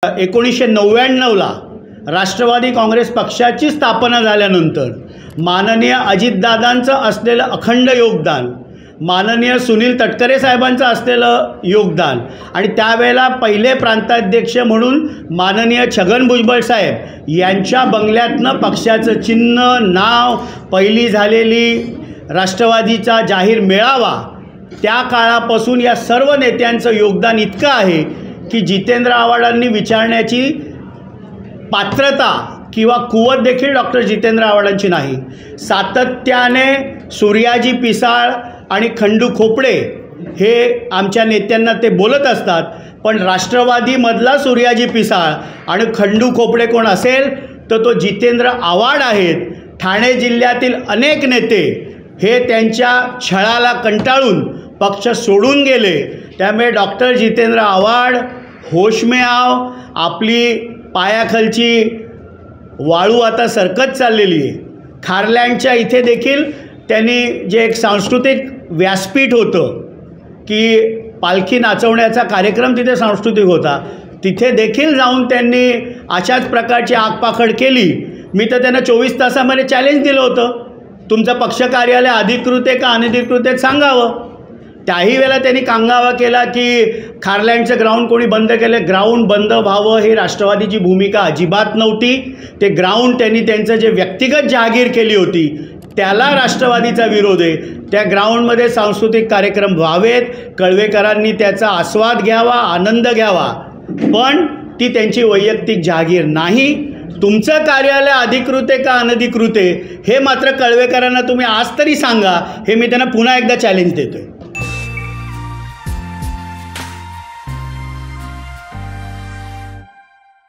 1999ला राष्ट्रवादी काँग्रेस पक्षाची स्थापना झाल्यानंतर माननीय अजितदादांचं असलेलं अखंड योगदान, माननीय सुनील तटकरे साहेबांचं असलेलं योगदान आणि त्यावेळेला पहिले प्रांताध्यक्ष म्हणून माननीय छगन भुजबळ साहेब यांच्या बंगल्यातनं पक्षाचं चिन्ह, नाव, पहिली झालेली राष्ट्रवादीचा जाहीर मेळावा, त्या काळापासून या सर्व नेत्यांचं योगदान इतकं आहे की जितेंद्र आव्हाडांनी विचारण्याची पात्रता किंवा कुवत देखील डॉक्टर जितेंद्र आव्हाडांची नाही। सातत्याने सूर्याजी पिसाळ आणि खंडू खोपडे हे आमच्या नेत्यांना ते बोलत असतात, पण राष्ट्रवादीमधला सूर्याजी पिसाळ आणि खंडू खोपडे कोण असेल तर तो जितेंद्र आव्हाड आहेत। ठाणे जिल्ह्यातील अनेक नेते हे त्यांच्या छळाला कंटाळून पक्ष सोडून गेले। त्यामुळे डॉक्टर जितेंद्र आव्हाड होश में आओ, आपली पायाखालची वाळू आता सरकत चाललेली आहे। खारलँडच्या इथे देखील त्यांनी जे एक सांस्कृतिक व्यासपीठ होतं की पालखी नाचवण्याचा कार्यक्रम तिथे सांस्कृतिक होता, तिथे देखील जाऊन त्यांनी अशाच प्रकारची आगपाखड केली। मी तर त्यांना 24 तासामध्ये चॅलेंज दिलं होतं, तुमचं पक्ष कार्यालय अधिकृत आहे का अनधिकृत आहे सांगावं। त्याही वेळेला त्यांनी कांगावा केला की खारलँडचं ग्राउंड कोणी बंद केलं। ग्राउंड बंद व्हावं हे राष्ट्रवादीची भूमिका अजिबात नव्हती। ते ग्राउंड त्यांनी त्यांचं जे व्यक्तिगत जहागीर केली होती त्याला राष्ट्रवादीचा विरोध आहे। त्या ग्राउंडमध्ये सांस्कृतिक कार्यक्रम व्हावेत, कळवेकरांनी त्याचा आस्वाद घ्यावा, आनंद घ्यावा, पण ती त्यांची वैयक्तिक जहागीर नाही। तुमचं कार्यालय अधिकृत आहे का अनधिकृत आहे हे मात्र कळवेकरांना तुम्ही आज तरी सांगा, हे मी त्यांना पुन्हा एकदा चॅलेंज देतोय।